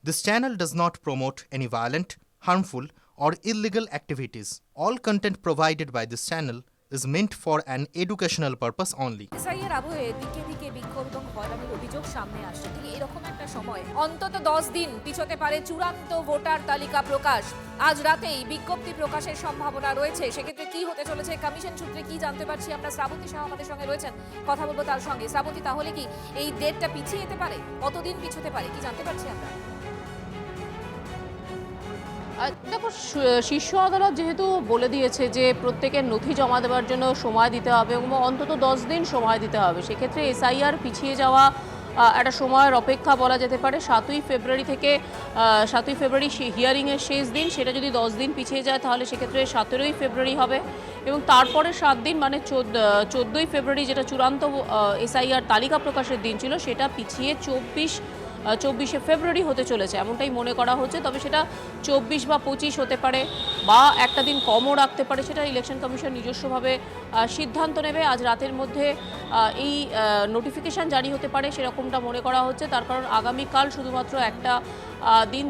This channel does not promote any violent, harmful, or illegal activities. All content provided by this channel is meant for an educational purpose only. এসআইয়ের আবহে দিকে দিকে বিক্ষোভ এবং হয়রানির অভিযোগ সামনে আসছে। ঠিক এরকম একটা সময় অন্তত 10 দিন পিছোতে পারে চূড়ান্ত ভোটার তালিকা প্রকাশ। আজ রাতেই বিজ্ঞপ্তি প্রকাশের সম্ভাবনা রয়েছে। সেক্ষেত্রে কি হতে চলেছে, কমিশন সূত্রে কি জানতে পারছি আমরা? শ্রাবন্তী সাহা আমাদের সঙ্গে রয়েছেন, কথা বলবো তার সঙ্গে। শ্রাবন্তী, তাহলে কি এই ডেটটা পিছিয়ে যেতে পারে? কতদিন পিছোতে পারে, কি জানতে পারছি আমরা? দেখো, শীর্ষ আদালত যেহেতু বলে দিয়েছে যে প্রত্যেকের নথি জমা দেওয়ার জন্য সময় দিতে হবে এবং অন্তত 10 দিন সময় দিতে হবে, সেক্ষেত্রে এসআইআর পিছিয়ে যাওয়া একটা সময়ের অপেক্ষা বলা যেতে পারে। 7ই ফেব্রুয়ারি থেকে 7ই ফেব্রুয়ারি হিয়ারিংয়ের শেষ দিন, সেটা যদি 10 দিন পিছিয়ে যায় তাহলে সেক্ষেত্রে 17ই ফেব্রুয়ারি হবে এবং তারপরে 7 দিন মানে 14ই ফেব্রুয়ারি যেটা চূড়ান্ত এসআইআর তালিকা প্রকাশের দিন ছিল, সেটা পিছিয়ে 24শে ফেব্রুয়ারি হতে চলেছে এমনটাই মনে করা হচ্ছে। তবে সেটা 24 বা 25 হতে পারে বা একটা দিন কমও রাখতে পারে, সেটা ইলেকশন কমিশন নিজস্বভাবে সিদ্ধান্ত নেবে। আজ রাতের মধ্যে এই নোটিফিকেশান জারি হতে পারে সেরকমটা মনে করা হচ্ছে। তার কারণ আগামীকাল শুধুমাত্র একটা দিন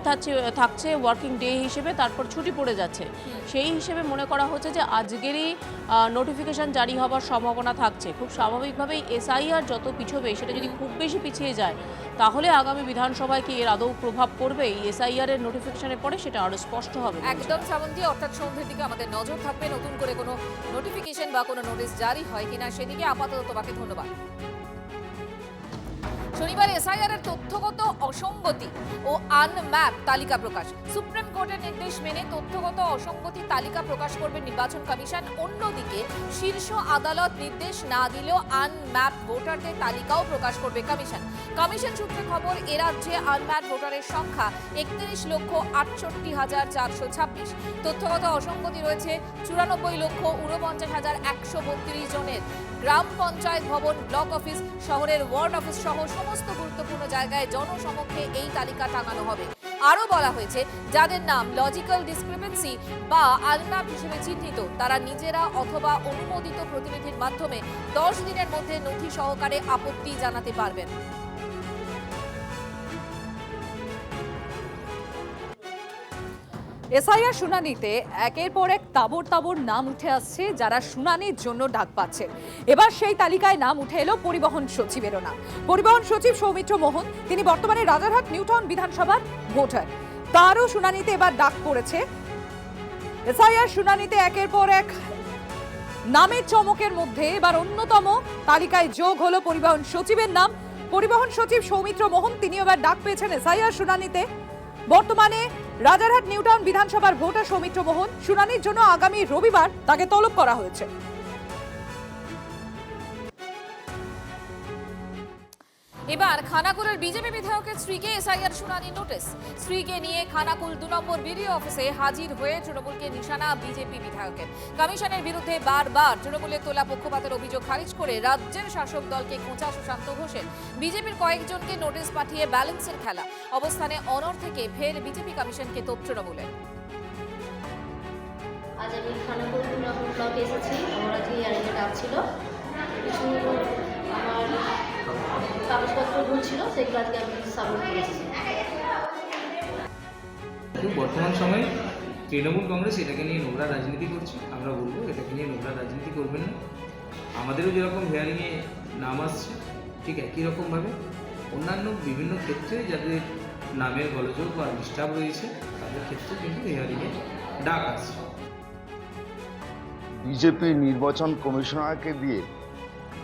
থাকছে ওয়ার্কিং ডে হিসেবে, তারপর ছুটি পড়ে যাচ্ছে। সেই হিসেবে মনে করা হচ্ছে যে আজকেরই নোটিফিকেশান জারি হওয়ার সম্ভাবনা থাকছে। খুব স্বাভাবিকভাবেই এসআইআর যত পিছবে, সেটা যদি খুব বেশি পিছিয়ে যায় তাহলে আগামী বিধানসভায় কি এর আদৌ প্রভাব পড়বে এই এসআইআর এর নোটিফিকেশনের পরে, সেটা আরো স্পষ্ট হবে। একদম শ্রাবন্তী, অর্থাৎ সন্ধ্যের দিকে আমাদের নজর থাকবে নতুন করে কোনো নোটিফিকেশন বা কোনো নোটিশ জারি হয় কিনা সেদিকে। আপাতত তোমাকে ধন্যবাদ। শনিবার এসআইআর এর তথ্যগত অসঙ্গতি ও আনম্যাপ তালিকা প্রকাশ। সুপ্রিম কোর্টের নির্দেশ মেনে তথ্যগত অসঙ্গতি তালিকা প্রকাশ করবে নির্বাচন কমিশন। অন্যদিকে শীর্ষ আদালত নির্দেশ না দিলেও আনম্যাপ ভোটারদের তালিকাও প্রকাশ করবে কমিশন। কমিশন সূত্রে খবর, এ রাজ্যে আনম্যাপ ভোটারের সংখ্যা 31,68,426। তথ্যগত অসঙ্গতি রয়েছে 94,49,132 জনের। গ্রাম পঞ্চায়েত ভবন, ব্লক অফিস, শহরের ওয়ার্ড অফিস সহ সমস্ত গুরুত্বপূর্ণ জায়গায় জনসমক্ষে এই তালিকা টাঙানো হবে। আরও বলা হয়েছে, যাদের নাম লজিক্যাল ডিসক্রিপেন্সি বা আনম্যাপ হিসেবে চিহ্নিত, তারা নিজেরা অথবা অনুমোদিত প্রতিনিধির মাধ্যমে 10 দিনের মধ্যে নথি সহকারে আপত্তি জানাতে পারবেন। এসআইআর শুনানিতে একের পর এক তাবর তাবর নাম উঠে আসছে যারা শুনানির জন্য ডাক পাচ্ছে। এবার সেই তালিকায় নাম উঠে এলো পরিবহন সচিবেরও নাম। পরিবহন সচিব সৌমিত্র মোহন, তিনি বর্তমানে রাজারহাট নিউটাউন বিধানসভার ভোটার। তারও শুনানিতে এবার ডাক পড়েছে। এসআইআর শুনানিতে একের পর এক নামের চমকের মধ্যে এবার অন্যতম তালিকায় যোগ হলো পরিবহন সচিবের নাম। পরিবহন সচিব সৌমিত্র মোহন, তিনি এবার ডাক পেয়েছেন এসআইআর শুনানিতে। বর্তমানে রাজারহাট নিউটাউন বিধানসভার ভোটার সৌমিত্র মোহন, শুনানির জন্য আগামী রবিবার তাকে তলব করা হয়েছে। এবার খানাকুলের বিজেপি বিধায়কের স্ত্রীকে এসআইআর শুনানি নোটিশ। স্ত্রীকে নিয়ে খানাকুল 2 নম্বর বিডিও অফিসে হাজির হয়ে তৃণমূলকে নিশানা বিজেপি বিধায়কের। কমিশনের বিরুদ্ধে বারবার তৃণমূলের তোলা পক্ষপাতের অভিযোগ খারিজ করে রাজ্যের শাসক দলকে খোঁচা সুশান্ত ঘোষের। বিজেপির কয়েকজনকে নোটিশ পাঠিয়ে ব্যালেন্সের খেলা। অবস্থানে অনড় থেকে ফের বিজেপি কমিশনকে তোপ তৃণমূলের। আজ আমি খানাকুল 2 নম্বর ব্লকে এসেছি। আমার আজকে হিয়ারিংয়ে ডাক ছিল। কিছু আমার কাগজপত্র ভুল ছিল, সেগুলো আজকে আমি সাবমিট করেছি। বর্তমান সময়ে তৃণমূল কংগ্রেস এটাকে নিয়ে নোংরা রাজনীতি করছে। আমরা বলবো এটাকে নিয়ে নোংরা রাজনীতি করবেন না। আমাদেরও যেরকম হিয়ারিংয়ে নাম আসছে, ঠিক একই রকমভাবে অন্যান্য বিভিন্ন ক্ষেত্রে যাদের নামের গোলযোগ বা ডিস্টার্ব রয়েছে তাদের ক্ষেত্রে কিন্তু হিয়ারিংয়ে ডাক আসছে। বিজেপি নির্বাচন কমিশনারকে দিয়ে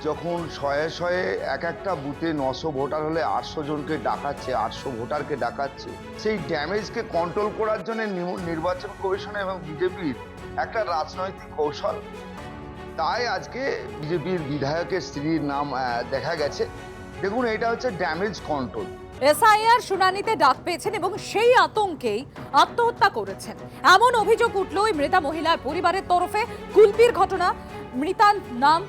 যখন শয়ে শয়ে এক একটা বুথে 900 ভোটার হলে 800 জনকে ডাকাচ্ছে, 800 ভোটারকে ডাকাচ্ছে, সেই ড্যামেজকে কন্ট্রোল করার জন্য নির্বাচন কমিশন এবং বিজেপির একটা রাজনৈতিক কৌশল। তাই আজকে বিজেপির বিধায়কের স্ত্রীর নাম দেখা গেছে। দেখুন, এটা হচ্ছে ড্যামেজ কন্ট্রোল। এসআইআর শুনানিতে ডাক পেয়েছেন এবং সেই আতঙ্কেই আত্মহত্যা করেছেন এমন অভিযোগ উঠল ওই মৃতা মহিলার পরিবারের তরফে। কুলপির ঘটনা। মৃতার নাম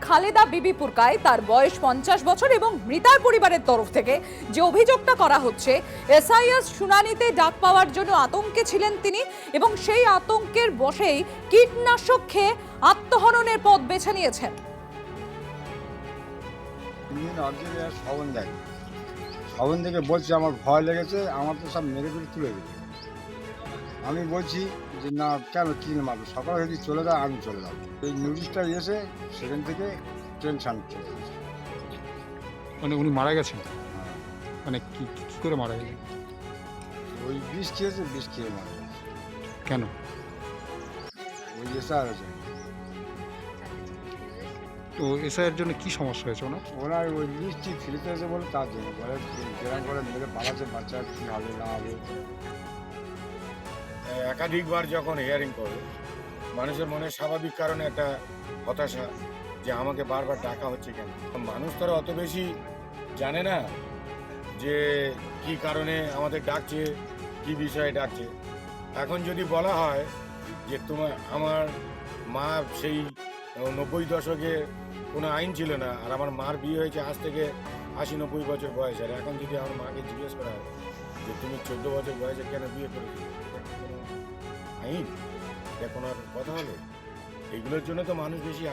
খালেদা বিবি পুরকাই, তার বয়স 50 বছর এবং মৃতার পরিবারের তরফ থেকে যে অভিযোগটা করা হচ্ছে, এসআইআর শুনানিতে ডাক পাওয়ার জন্য আতঙ্কে ছিলেন তিনি এবং সেই আতঙ্কের বশেই কীটনাশক খেয়ে আত্মহননের পথ বেছে নিয়েছেন। তখন থেকে বলছে আমার ভয় লেগেছে, আমার তো সব মেরে ফেলে তুলে দিবে। আমি বলছি যে না, কেন কী মারবো, সকালে যদি চলে যায় আমি চলে যাবো। এই নোটিশটা এসে সেখান থেকে টেনশন চলে গেছে। মানে উনি মারা গেছেন? মানে কি কি করে মারা গেলেন? ওই বিষ খেয়েছে, বিষ খেয়ে মারা গেছে। কেন? ওই এসআর আছে, তো এসআইয়ের জন্য কি সমস্যা হয়েছে ওনার? ওনার ওই লিস্টটি ফ্রিতে এসে বলে তার জন্য বলে গ্রাম করে মেরে পালাচ্ছে, বাচ্চা কী হবে না হবে। একাধিকবার যখন হিয়ারিং করে মানুষের মনে স্বাভাবিক কারণে একটা হতাশা যে আমাকে বারবার ডাকা হচ্ছে কেন। মানুষ তারা অত বেশি জানে না যে কি কারণে আমাদের ডাকছে, কি বিষয়ে ডাকছে। এখন যদি বলা হয় যে আমার মা সেই 90 দশকে কোনো আইন ছিল না, আর আমার মার বিয়ে হয়েছে আজ থেকে 80-90 বছর বয়স, আর এখন যদি আমার মাকে জিজ্ঞেস করা হয় যে তুমি 14 বছর বয়সে কেন বিয়ে করেছিলে, আইন এটা কোনো আর কথা হলো? এইগুলোর জন্য তো মানুষ বেশি